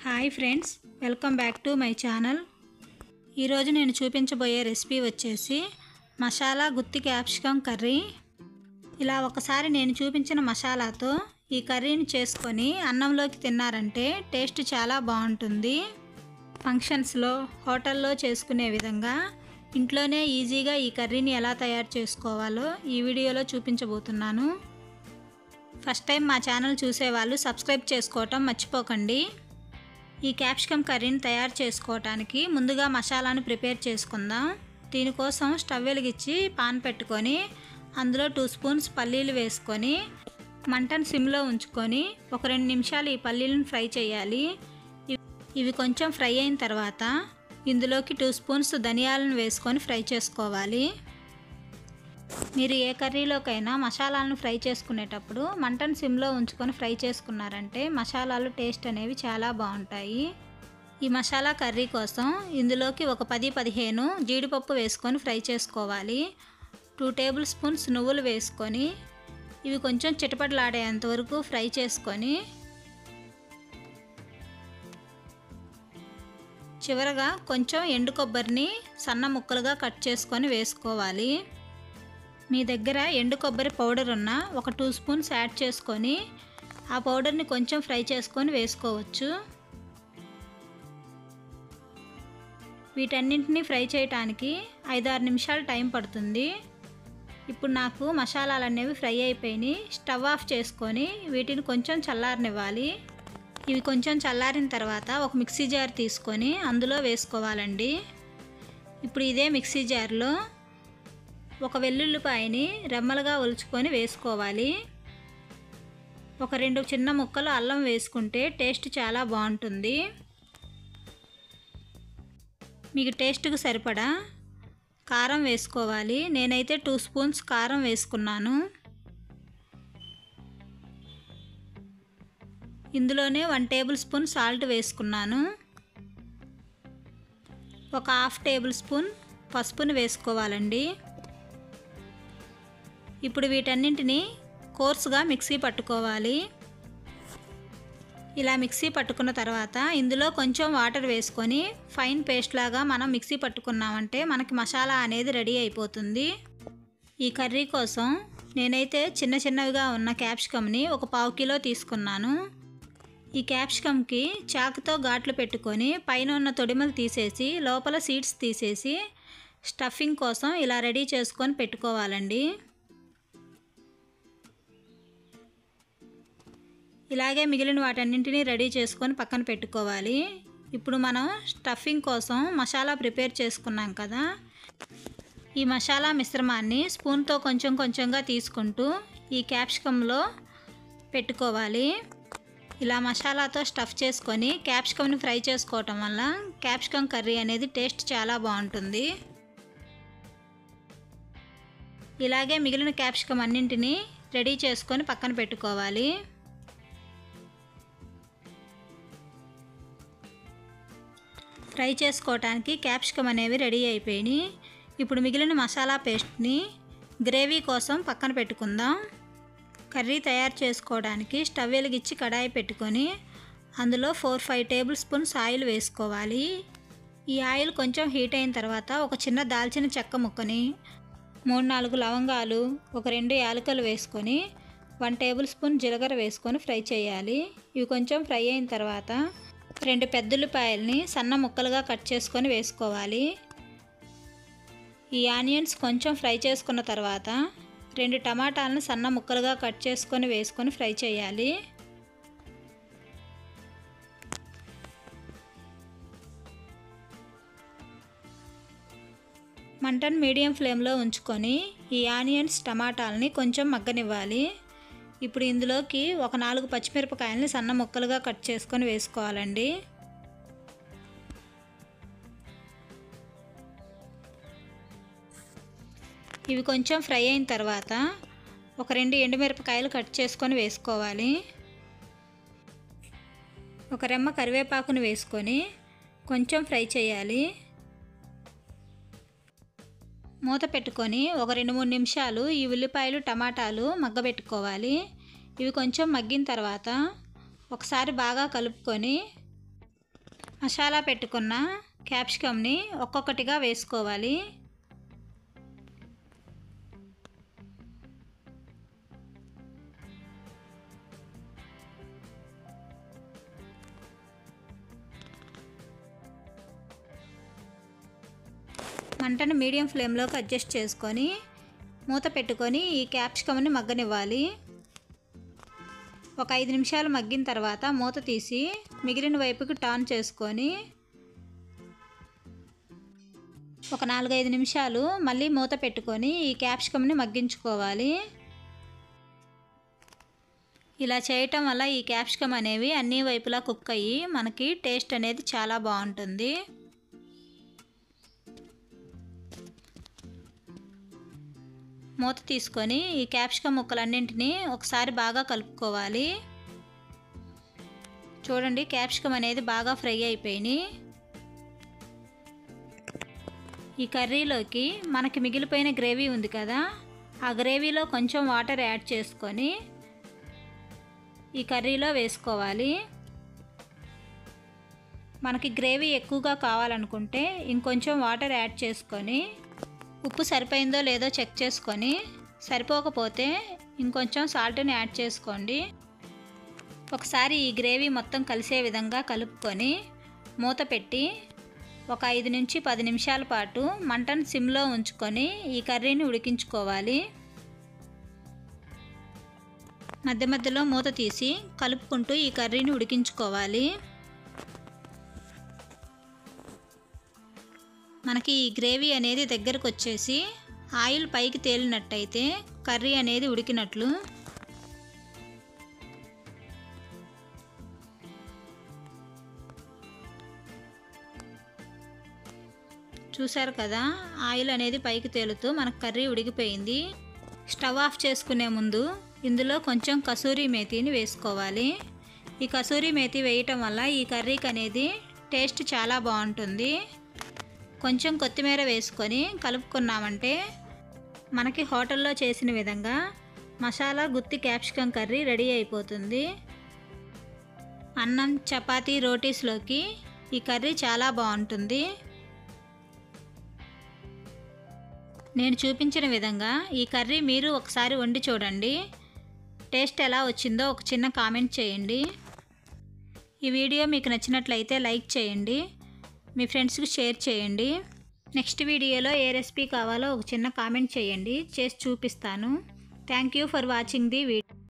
Hi friends, welcome back to my channel. ఈరోజు నేను చూపించబోయే రెసిపీ వచ్చేసి మసాలా గుత్తి క్యాప్సికమ్ కర్రీ. ఇలా ఒకసారి నేను చూపించిన మసాలాతో ఈ కర్రీని చేసుకొని అన్నంలోకి తిన్నారంటే టేస్ట్ చాలా బాగుంటుంది. ఫంక్షన్స్లో, హోటల్లో చేసుకునే విధంగా ఇంట్లోనే ఈజీగా ఈ కర్రీని ఎలా తయారు చేసుకోవాలో ఈ వీడియోలో చూపించబోతున్నాను. ఫస్ట్ టైం మా ఛానల్ చూసేవాళ్ళు సబ్స్క్రైబ్ చేసుకోవటం మర్చిపోకండి. ఈ క్యాప్సికమ్ కర్రీని తయారు చేసుకోవటానికి ముందుగా మసాలాను ప్రిపేర్ చేసుకుందాం. దీనికోసం స్టవ్ వెలిగించి పాన్ పెట్టుకొని అందులో 2 స్పూన్స్ పల్లీలు వేసుకొని మంటను సిమ్లో ఉంచుకొని ఒక 2 నిమిషాలు ఈ పల్లీలను ఫ్రై చేయాలి. ఇవి కొంచెం ఫ్రై అయిన తర్వాత ఇందులోకి 2 స్పూన్స్ ధనియాలను వేసుకొని ఫ్రై చేసుకోవాలి. మీరు ఏ కర్రీలోకైనా మసాలాలను ఫ్రై చేసుకునేటప్పుడు మంటను సిమ్లో ఉంచుకొని ఫ్రై చేసుకున్నారంటే మసాలాలు టేస్ట్ అనేవి చాలా బాగుంటాయి. ఈ మసాలా కర్రీ కోసం ఇందులోకి ఒక 10-15 జీడిపప్పు వేసుకొని ఫ్రై చేసుకోవాలి. 2 టేబుల్ స్పూన్స్ నువ్వులు వేసుకొని ఇవి కొంచెం చిటపటలాడేంత వరకు ఫ్రై చేసుకొని చివరగా కొంచెం ఎండు కొబ్బరిని సన్న ముక్కలుగా కట్ చేసుకొని వేసుకోవాలి. మీ దగ్గర ఎండు కొబ్బరి పౌడర్ ఉన్న ఒక 2 స్పూన్స్ యాడ్ చేసుకొని ఆ పౌడర్ని కొంచెం ఫ్రై చేసుకొని వేసుకోవచ్చు. వీటన్నింటినీ ఫ్రై చేయడానికి 5-6 నిమిషాలు టైం పడుతుంది. ఇప్పుడు నాకు మసాలాలు అనేవి ఫ్రై అయిపోయినాయి. స్టవ్ ఆఫ్ చేసుకొని వీటిని కొంచెం చల్లారనివ్వాలి. ఇవి కొంచెం చల్లారిన తర్వాత ఒక మిక్సీ జార్ తీసుకొని అందులో వేసుకోవాలండి. ఇప్పుడు ఇదే మిక్సీ జార్లో ఒక వెల్లుల్లిపాయని రెమ్మలుగా ఒలుచుకొని వేసుకోవాలి. ఒక 2 చిన్న ముక్కలు అల్లం వేసుకుంటే టేస్ట్ చాలా బాగుంటుంది. మీకు టేస్ట్కు సరిపడా కారం వేసుకోవాలి. నేనైతే 2 స్పూన్స్ కారం వేసుకున్నాను. ఇందులోనే 1 టేబుల్ స్పూన్ సాల్ట్ వేసుకున్నాను. ఒక 1/2 టేబుల్ స్పూన్ పసుపుని వేసుకోవాలండి. ఇప్పుడు వీటన్నింటినీ కోర్సుగా మిక్సీ పట్టుకోవాలి. ఇలా మిక్సీ పట్టుకున్న తర్వాత ఇందులో కొంచెం వాటర్ వేసుకొని ఫైన్ పేస్ట్ లాగా మనం మిక్సీ పట్టుకున్నామంటే మనకి మసాలా అనేది రెడీ అయిపోతుంది. ఈ కర్రీ కోసం నేనైతే చిన్నవిగా ఉన్న క్యాప్సికమ్ని ఒక 1/2 కిలో తీసుకున్నాను. ఈ క్యాప్సికమ్కి చాకుతో ఘాట్లు పెట్టుకొని పైన ఉన్న తొడిమలు తీసేసి లోపల సీడ్స్ తీసేసి స్టఫింగ్ కోసం ఇలా రెడీ చేసుకొని పెట్టుకోవాలండి. ఇలాగే మిగిలిన వాటన్నింటినీ రెడీ చేసుకొని పక్కన పెట్టుకోవాలి. ఇప్పుడు మనం స్టఫింగ్ కోసం మసాలా ప్రిపేర్ చేసుకున్నాం కదా, ఈ మసాలా మిశ్రమాన్ని స్పూన్తో కొంచెంగా తీసుకుంటూ ఈ క్యాప్సికంలో పెట్టుకోవాలి. ఇలా మసాలాతో స్టఫ్ చేసుకొని క్యాప్సికమ్ని ఫ్రై చేసుకోవటం వల్ల క్యాప్సికమ్ కర్రీ అనేది టేస్ట్ చాలా బాగుంటుంది. ఇలాగే మిగిలిన క్యాప్సికమ్ అన్నింటినీ రెడీ చేసుకొని పక్కన పెట్టుకోవాలి. ఫ్రై చేసుకోవటానికి క్యాప్సికమ్ అనేవి రెడీ అయిపోయినాయి. ఇప్పుడు మిగిలిన మసాలా పేస్ట్ని గ్రేవీ కోసం పక్కన పెట్టుకుందాం. కర్రీ తయారు చేసుకోవడానికి స్టవ్ వెలిగించి కడాయి పెట్టుకొని అందులో 4-5 టేబుల్ స్పూన్స్ ఆయిల్ వేసుకోవాలి. ఈ ఆయిల్ కొంచెం హీట్ అయిన తర్వాత ఒక చిన్న దాల్చిన చెక్క ముక్కని, 3-4 లవంగాలు, ఒక 2 యాలకులు వేసుకొని 1 టేబుల్ స్పూన్ జీలకర్ర వేసుకొని ఫ్రై చేయాలి. ఇవి కొంచెం ఫ్రై అయిన తర్వాత 2 పెద్దుల్లిపాయల్ని సన్న ముక్కలుగా కట్ చేసుకొని వేసుకోవాలి. ఈ ఆనియన్స్ కొంచెం ఫ్రై చేసుకున్న తర్వాత 2 టమాటాలను సన్న ముక్కలుగా కట్ చేసుకొని వేసుకొని ఫ్రై చేయాలి. మంటను మీడియం ఫ్లేమ్లో ఉంచుకొని ఈ ఆనియన్స్, టమాటాలని కొంచెం మగ్గనివ్వాలి. ఇప్పుడు ఇందులోకి ఒక 4 పచ్చిమిరపకాయలని సన్న ముక్కలుగా కట్ చేసుకొని వేసుకోవాలండి. ఇవి కొంచెం ఫ్రై అయిన తర్వాత ఒక 2 ఎండుమిరపకాయలు కట్ చేసుకొని వేసుకోవాలి. ఒక రెమ్మ కరివేపాకును వేసుకొని కొంచెం ఫ్రై చేయాలి. మూత పెట్టుకొని ఒక 2-3 నిమిషాలు ఈ ఉల్లిపాయలు, టమాటాలు మగ్గబెట్టుకోవాలి. ఇవి కొంచెం మగ్గిన తర్వాత ఒకసారి బాగా కలుపుకొని మసాలా పెట్టుకున్న క్యాప్సికమ్ని ఒక్కొక్కటిగా వేసుకోవాలి. మంటను మీడియం ఫ్లేమ్లోకి అడ్జస్ట్ చేసుకొని మూత పెట్టుకొని ఈ క్యాప్సికమ్ని మగ్గనివ్వాలి. ఒక 5 నిమిషాలు మగ్గిన తర్వాత మూత తీసి మిగిలిన వైపుకి టర్న్ చేసుకొని ఒక 4-5 నిమిషాలు మళ్ళీ మూత పెట్టుకొని ఈ క్యాప్సికమ్ని మగ్గించుకోవాలి. ఇలా చేయటం వల్ల ఈ క్యాప్సికమ్ అనేవి అన్ని వైపులా కుక్ అయ్యి మనకి టేస్ట్ అనేది చాలా బాగుంటుంది. మూత తీసుకొని ఈ క్యాప్సికమ్ ముక్కలన్నింటినీ ఒకసారి బాగా కలుపుకోవాలి. చూడండి, క్యాప్సికమ్ అనేది బాగా ఫ్రై అయిపోయినాయి. ఈ కర్రీలోకి మనకి మిగిలిపోయిన గ్రేవీ ఉంది కదా, ఆ గ్రేవీలో కొంచెం వాటర్ యాడ్ చేసుకొని ఈ కర్రీలో వేసుకోవాలి. మనకి గ్రేవీ ఎక్కువగా కావాలనుకుంటే ఇంకొంచెం వాటర్ యాడ్ చేసుకొని ఉప్పు సరిపోయిందో లేదో చెక్ చేసుకొని, సరిపోకపోతే ఇంకొంచెం సాల్ట్ని యాడ్ చేసుకోండి. ఒకసారి ఈ గ్రేవీ మొత్తం కలిసే విధంగా కలుపుకొని మూత పెట్టి ఒక 5 నుంచి 10 నిమిషాల పాటు మంటను సిమ్లో ఉంచుకొని ఈ కర్రీని ఉడికించుకోవాలి. మధ్య మధ్యలో మూత తీసి కలుపుకుంటూ ఈ కర్రీని ఉడికించుకోవాలి. మనకి ఈ గ్రేవీ అనేది దగ్గరకు వచ్చేసి ఆయిల్ పైకి తేలినట్టయితే కర్రీ అనేది ఉడికినట్లు. చూసారు కదా, ఆయిల్ అనేది పైకి తేలుతూ మనకు కర్రీ ఉడికిపోయింది. స్టవ్ ఆఫ్ చేసుకునే ముందు ఇందులో కొంచెం కసూరి మేతిని వేసుకోవాలి. ఈ కసూరి మేతి వేయటం వల్ల ఈ కర్రీకి అనేది టేస్ట్ చాలా బాగుంటుంది. కొంచెం కొత్తిమీర వేసుకొని కలుపుకున్నామంటే మనకి హోటల్లో చేసిన విధంగా మసాలా గుత్తి క్యాప్సికమ్ కర్రీ రెడీ అయిపోతుంది. అన్నం, చపాతీ, రోటీస్లోకి ఈ కర్రీ చాలా బాగుంటుంది. నేను చూపించిన విధంగా ఈ కర్రీ మీరు ఒకసారి వండి చూడండి. టేస్ట్ ఎలా వచ్చిందో ఒక చిన్న కామెంట్ చేయండి. ఈ వీడియో మీకు నచ్చినట్లయితే లైక్ చేయండి, మీ ఫ్రెండ్స్కి షేర్ చేయండి. నెక్స్ట్ వీడియోలో ఏ రెసిపీ కావాలో ఒక చిన్న కామెంట్ చేయండి, చేసి చూపిస్తాను. Thank you for watching the video.